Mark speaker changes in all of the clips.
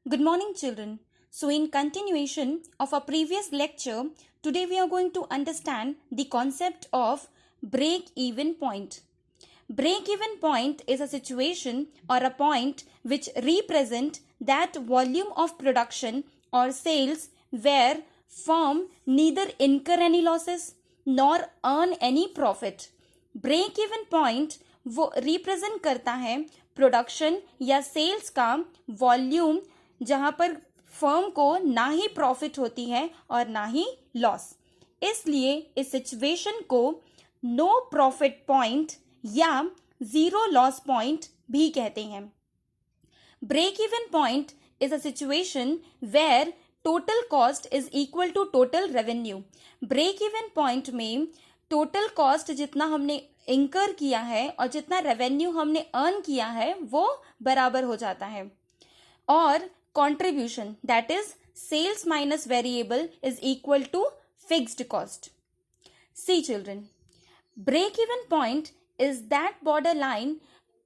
Speaker 1: Good morning, children. So, in continuation of our previous lecture, today we are going to understand the concept of break-even point. Break-even point is a situation or a point which represent that volume of production or sales where firm neither incur any losses nor earn any profit. Break-even point वो represent करता है production या sales का volume जहां पर firm को ना ही profit होती है और ना ही लॉस। इसलिए इस सिचुएशन को नो प्रॉफिट पॉइंट या जीरो लॉस पॉइंट भी कहते हैं। Break even point is a situation where total cost is equal to total revenue. Break even point में टोटल कॉस्ट जितना हमने इंकर किया है और जितना रेवेन्यू हमने अर्न किया है वो बराबर हो जाता है। और contribution that is sales minus variable is equal to fixed cost. See children, break even point is that borderline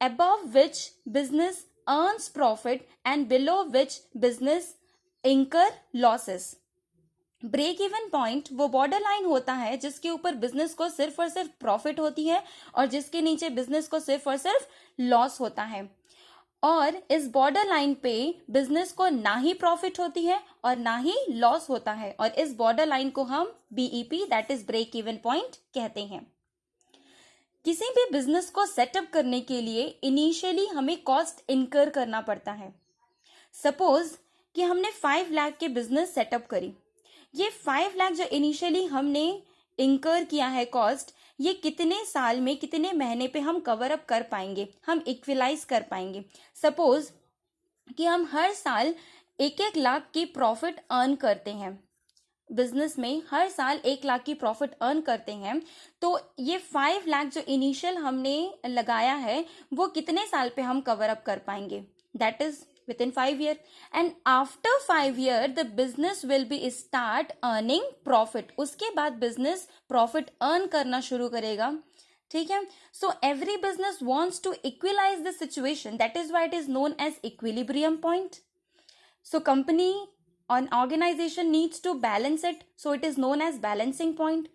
Speaker 1: above which business earns profit and below which business incur losses. Break even point वो border line होता है जिसके ऊपर business को सिर्फ और सिर्फ profit होती है और जिसके नीचे बिजनेस को सिर्फ और सिर्फ लॉस होता है। और इस बॉर्डर लाइन पे बिजनेस को ना ही प्रॉफिट होती है और ना ही लॉस होता है और इस बॉर्डर लाइन को हम BEP that is break even point कहते हैं। किसी भी बिजनेस को सेटअप करने के लिए इनिशियली हमें कॉस्ट इनकर करना पड़ता है। सपोज कि हमने 5 लाख के बिजनेस सेटअप करी। ये 5 लाख जो इनिशियली हमने इनकर किया है कॉस्ट, ये कितने साल में कितने महीने पे हम कवर अप कर पाएंगे, हम इक्विलाइज कर पाएंगे। सपोज कि हम हर साल 1-1 लाख की प्रॉफिट अर्न करते हैं, बिजनेस में हर साल 1 लाख की प्रॉफिट अर्न करते हैं, तो ये 5 लाख जो इनिशियल हमने लगाया है वो कितने साल पे हम कवर अप कर पाएंगे, that is within 5 years. And after 5 years the business will be start earning profit. उसके बाद business profit earn करना शुरू करेगा। ठीक है, so every business wants to equalize the situation, that is why it is known as equilibrium point. So company or organization needs to balance it, so it is known as balancing point.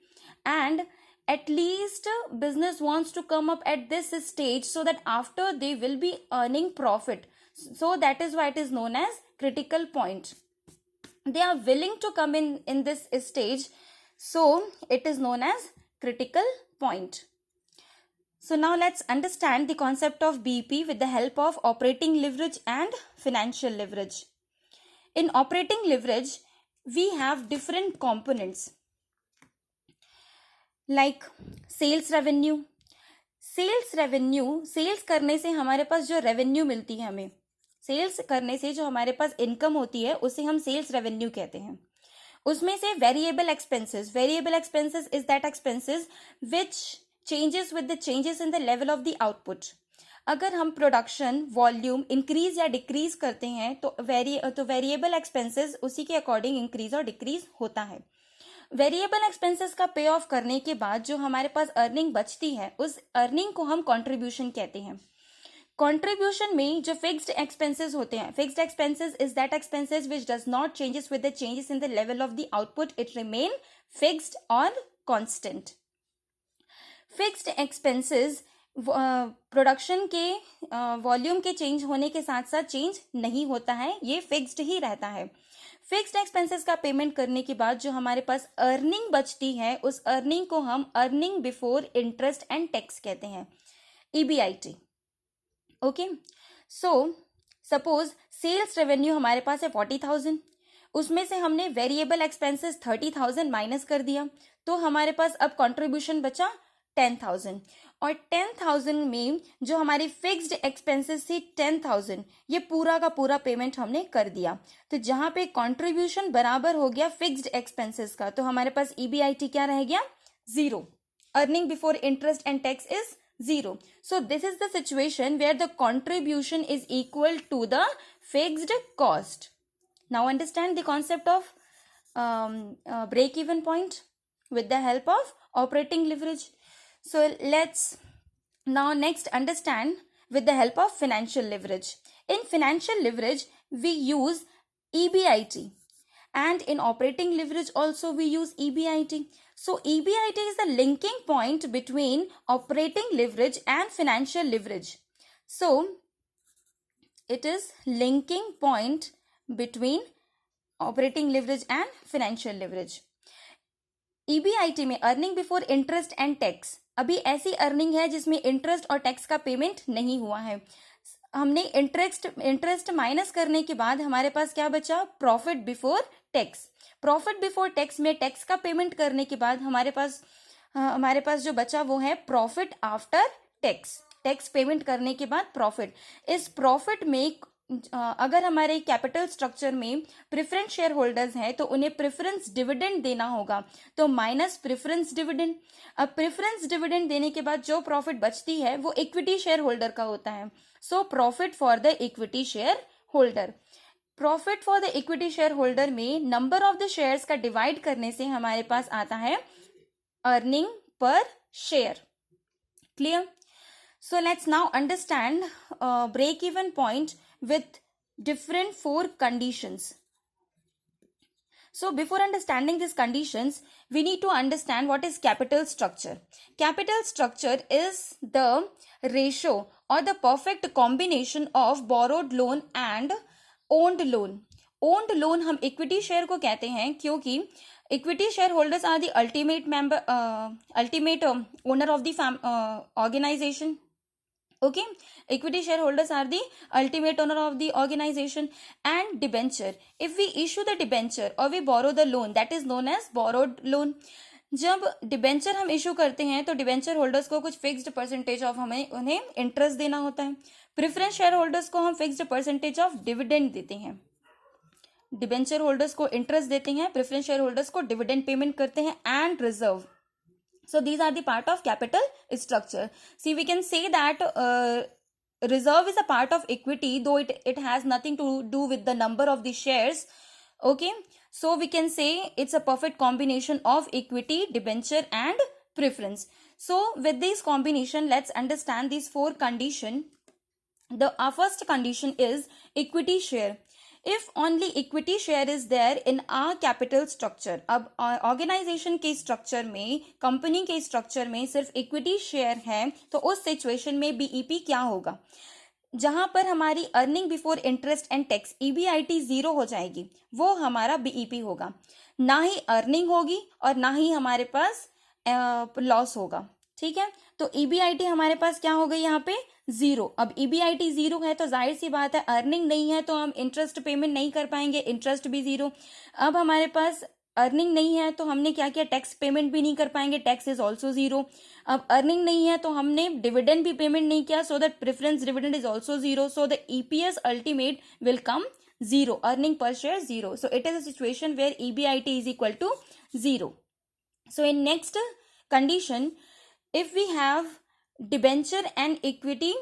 Speaker 1: And at least business wants to come up at this stage so that after they will be earning profit, so that is why it is known as critical point. They are willing to come in this stage, so it is known as critical point. So now let's understand the concept of BP with the help of operating leverage and financial leverage. In operating leverage we have different components like sales revenue. Sales करने से हमारे पास जो revenue मिलती है, हमें sales करने से जो हमारे पास इनकम होती है उसे हम सेल्स रेवेन्यू कहते हैं। उसमें से variable expenses is that expenses which changes with the changes in the level of the output. अगर हम प्रोडक्शन वॉल्यूम इंक्रीज या डिक्रीज करते हैं तो वेरिएबल एक्सपेंसेस उसी के अकॉर्डिंग इंक्रीज और डिक्रीज होता है। वेरिएबल एक्सपेंसेस का पे ऑफ करने के बाद जो हमारे पास अर्निंग बचती है उस अर्निंग को हम कंट्रीब्यूशन कहते हैं। कंट्रीब्यूशन में जो फिक्स्ड एक्सपेंसेस होते हैं, fixed expenses is that expenses which does not changes with the changes in the level of the output, it remain fixed और कांस्टेंट। फिक्स्ड एक्सपेंसेस प्रोडक्शन के वॉल्यूम के चेंज होने के साथ साथ चेंज नहीं होता है, ये फिक्स्ड ही रहता है। फिक्स्ड एक्सपेंसेस का पेमेंट करने के बाद जो हमारे पास अर्निंग बचती है उस अर्निंग को हम earning before interest and tax कहते हैं, EBIT। Okay, so suppose sales revenue हमारे पास है 40,000, उसमें से हमने वेरिएबल एक्सपेंसेस 30,000 माइनस कर दिया तो हमारे पास अब कंट्रीब्यूशन बचा 10,000। और 10,000 में जो हमारी फिक्स्ड एक्सपेंसेस थी 10,000, ये पूरा का पूरा पेमेंट हमने कर दिया। तो जहां पे कंट्रीब्यूशन बराबर हो गया फिक्स्ड एक्सपेंसेस का तो हमारे पास EBIT क्या रह गया, 0। Earning before interest and tax is 0. So this is the situation where the contribution is equal to the fixed cost. Now understand the concept of break-even point with the help of operating leverage. So let's now next understand with the help of financial leverage. In financial leverage, we use EBIT. And in operating leverage also we use EBIT. So EBIT is the linking point between operating leverage and financial leverage. So it is linking point between operating leverage and financial leverage. EBIT में earning before interest and tax, अभी ऐसी earning है जिसमें interest और tax का payment नहीं हुआ है. हमने इंटरेस्ट माइनस करने के बाद हमारे पास क्या बचा? Profit before tax. Profit before tax में टैक्स का पेमेंट करने के बाद हमारे पास जो बचा वो है profit after tax. Tax payment करने के बाद प्रॉफिट. इस प्रॉफिट में अगर हमारे कैपिटल स्ट्रक्चर में प्रेफरेंस शेयर होल्डर्स हैं तो उन्हें प्रेफरेंस डिविडेंड देना होगा, तो माइनस प्रेफरेंस डिविडेंड. अब प्रेफरेंस डिविडेंड देने के बाद जो प्रॉफिट बचती है वो इक्विटी शेयर होल्डर का होता है. So profit for the equity shareholder. Profit for the equity shareholder में नंबर ऑफ द शेयर्स का डिवाइड करने से हमारे पास आता है earning per share. Clear? So let's now understand break-even point with different 4 conditions. So before understanding these conditions, we need to understand what is capital structure. Capital structure is the ratio or the perfect combination of borrowed loan and owned loan. Owned loan हम equity share को कहते हैं क्योंकि equity shareholders are the ultimate owner of the organization. Okay, equity shareholders are the ultimate owner of the organization. And debenture, if we issue the debenture or we borrow the loan, that is known as borrowed loan. जब debenture हम issue करते हैं तो debenture holders को कुछ fixed percentage of हमें उन्हें interest देना होता है. प्रेफरेंस शेयर होल्डर्स को हम फिक्स्ड परसेंटेज ऑफ डिविडेंड देते हैं. डिबेंचर होल्डर्स को इंटरेस्ट देते हैं, प्रेफरेंस शेयर होल्डर्स को डिविडेंड पेमेंट करते हैं. And reserve. So these are the part of capital structure. See, we can say that reserve is a part of equity, though it has nothing to do with the number of the shares. Okay, so we can say it's a perfect combination of equity, debenture and preference. So with this combination, let's understand these 4 conditions. Our first condition is equity share. If only equity share is there in our capital structure. अब organisation के structure में, company के structure में सिर्फ equity share है तो उस situation में बीईपी क्या होगा? जहां पर हमारी earning before interest and tax EBIT 0 हो जाएगी, वो हमारा बीईपी होगा. ना ही अर्निंग होगी और ना ही हमारे पास लॉस होगा. ठीक है, तो EBIT हमारे पास क्या हो गई यहाँ पे? 0. अब EBIT 0 है तो जाहिर सी बात है अर्निंग नहीं है तो हम इंटरेस्ट पेमेंट नहीं कर पाएंगे, इंटरेस्ट भी 0. अब हमारे पास अर्निंग नहीं है तो हमने क्या किया? टैक्स पेमेंट भी नहीं कर पाएंगे, टैक्स इज ऑल्सो 0. अब अर्निंग नहीं है तो हमने डिविडेंड भी पेमेंट नहीं किया, so that preference dividend is also 0. So the EPS ultimate will come 0. Earning per share 0. So it is a situation where EBIT is equal to 0. So in next condition, if we have debenture and equity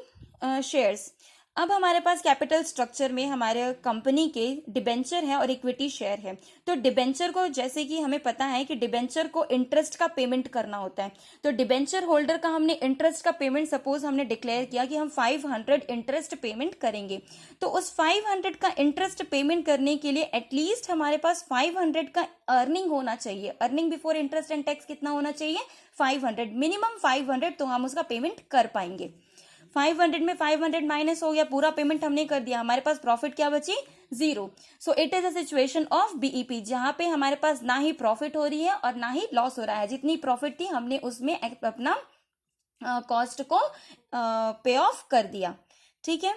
Speaker 1: shares. अब हमारे पास capital structure में हमारे company के debenture है और equity share है. तो debenture को, जैसे कि हमें पता है कि डिबेंचर को इंटरेस्ट का पेमेंट करना होता है, तो डिबेंचर होल्डर का हमने इंटरेस्ट का पेमेंट, सपोज हमने डिक्लेयर किया कि हम 500 इंटरेस्ट पेमेंट करेंगे, तो उस 500 का इंटरेस्ट पेमेंट करने के लिए एटलीस्ट हमारे पास 500 का अर्निंग होना चाहिए. Earning before interest and tax कितना होना चाहिए? 500, मिनिमम 500, तो हम उसका पेमेंट कर पाएंगे. 500 में 500 माइनस हो गया, पूरा पेमेंट हमने कर दिया, हमारे पास प्रॉफिट क्या बची? 0. So it is a situation of BEP, जहां पे हमारे पास ना ही प्रॉफिट हो रही है और ना ही लॉस हो रहा है. जितनी प्रॉफिट थी हमने उसमें अपना कॉस्ट को पे ऑफ कर दिया. ठीक है,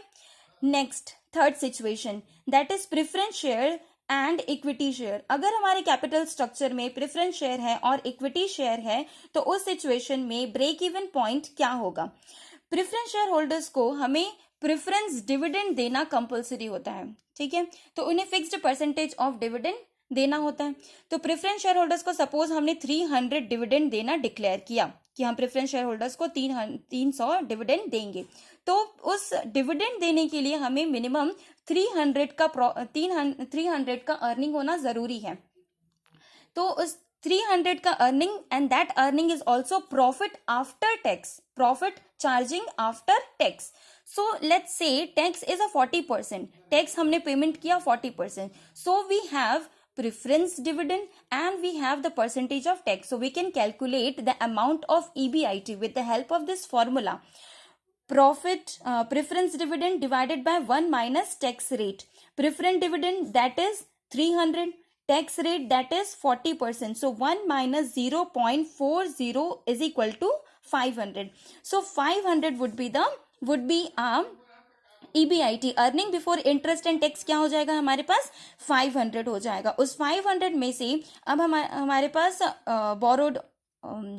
Speaker 1: next third situation, that is preference share and equity share. अगर हमारे कैपिटल स्ट्रक्चर में प्रेफरेंस शेयर है और इक्विटी शेयर है तो उस सिचुएशन में ब्रेक इवन पॉइंट क्या होगा? प्रेफरेंस शेयर होल्डर्स को हमें प्रेफरेंस डिविडेंड देना कंपलसरी होता है. ठीक है, तो उन्हें फिक्स्ड परसेंटेज ऑफ डिविडेंड देना होता है. तो प्रेफरेंस शेयर होल्डर्स को सपोज हमने 300 डिविडेंड देना डिक्लेयर किया कि हम प्रेफरेंस शेयर होल्डर्स को 300 डिविडेंड देंगे, तो उस डिविडेंड देने के लिए हमें मिनिमम 300 का अर्निंग होना जरूरी है. तो उस 300 का earning and that earning is also profit after tax, profit charging after tax. So let's say tax is a 40%, tax हमने पेमेंट किया 40%. So we have preference dividend and we have the percentage of tax. So we can calculate the amount of EBIT with the help of this formula. Preference dividend divided by 1 minus tax rate. Preference dividend, that is 300, tax rate, that is 40%. So 1 minus 0.40 is equal to 500. So 500 would be EBIT, earning before interest and tax. क्या हो जाएगा हमारे पास? 500 हो जाएगा. उस 500 में से अब हमारे पास बोरोड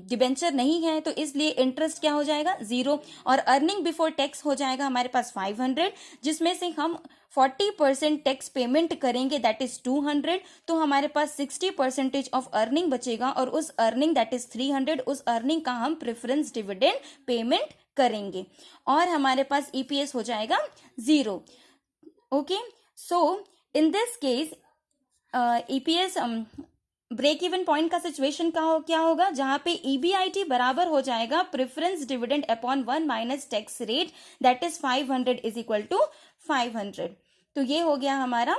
Speaker 1: डिबेंचर नहीं है, तो इसलिए इंटरेस्ट क्या हो जाएगा? 0. और अर्निंग बिफोर टैक्स हो जाएगा हमारे पास 500, जिसमें से हम 40% टैक्स पेमेंट करेंगे, दैट इज 200. तो हमारे पास 60% ऑफ अर्निंग बचेगा, और उस अर्निंग दैट इज 300, उस अर्निंग का हम प्रेफरेंस डिविडेंड पेमेंट करेंगे, और हमारे पास ईपीएस हो जाएगा 0. Okay, so in this case EPS break even point का सिचुएशन क्या होगा? जहां पे ईबीआईटी बराबर हो जाएगा preference dividend upon 1 minus tax rate, that is 500 is equal to 500. तो ये हो गया हमारा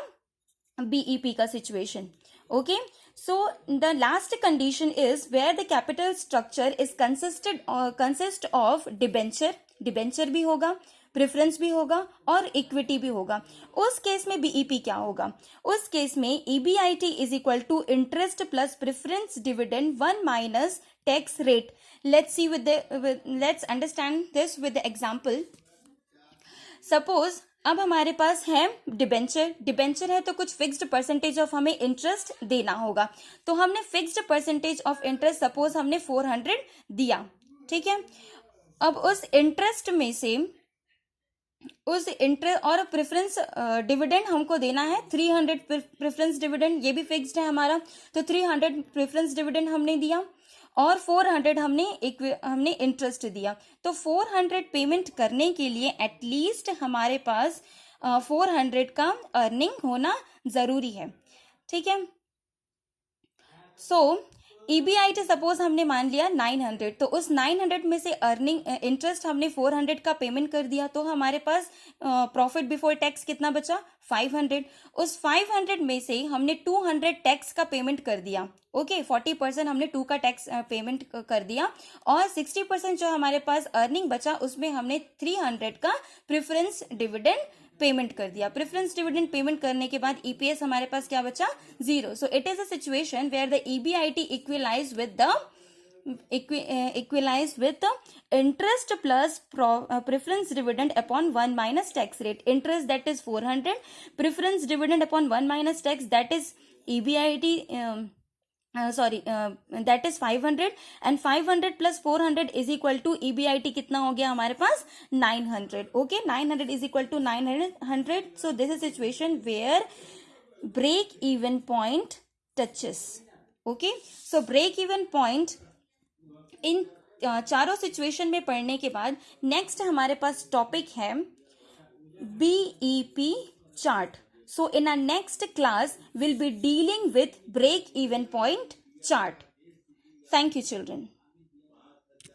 Speaker 1: बीईपी का situation. Okay, so the last condition is where the capital structure is consist of debenture भी होगा, प्रेफरेंस भी होगा, और इक्विटी भी होगा. उस केस में बीईपी क्या होगा? उस केस में EBIT is equal to interest plus preference dividend 1 minus tax rate. Let's understand this with the example. Suppose अब हमारे पास है डिबेंचर है, तो कुछ फिक्स्ड परसेंटेज ऑफ हमें इंटरेस्ट देना होगा. तो हमने fixed percentage of interest suppose हमने 400 दिया, ठीक है. अब उस इंटरेस्ट में से उस इंटरेस्ट और प्रेफरेंस डिविडेंड हमको देना है 300 प्रेफरेंस डिविडेंड, ये भी फिक्स्ड है हमारा. तो 300 प्रेफरेंस डिविडेंड हमने दिया, और 400 हमने इंटरेस्ट दिया. तो 400 पेमेंट करने के लिए एटलीस्ट हमारे पास 400 का अर्निंग होना जरूरी है, ठीक है. सो ईबीआईटी सपोज हमने मान लिया 900, तो उस 900 में से अर्निंग इंटरेस्ट हमने 400 का पेमेंट कर दिया, तो हमारे पास प्रॉफिट बिफोर टैक्स कितना बचा? 500. उस 500 में से हमने 200 टैक्स का पेमेंट कर दिया. ओके, 40% हमने 2 का टैक्स पेमेंट कर दिया, और 60% जो हमारे पास अर्निंग बचा उसमें हमने 300 का प्रेफरेंस डिविडेंड पेमेंट कर दिया. प्रेफरेंस डिविडेंड पेमेंट करने के बाद ईपीएस हमारे पास क्या बचा? 0. So it is a situation where the EBIT equalise with the interest plus preference dividend upon 1 minus tax rate. Interest, that is 400, preference dividend upon 1 minus tax, that is EBIT, that is 500, and 500 plus 400 is equal to EBIT कितना हो गया हमारे पास? 900. Okay, 900 is equal to 900. So this is situation where break even point touches. Okay, so break even point इन चारों situation में पढ़ने के बाद next हमारे पास टॉपिक है BEP chart. So in our next class, we'll be dealing with break even point chart. Thank you, children.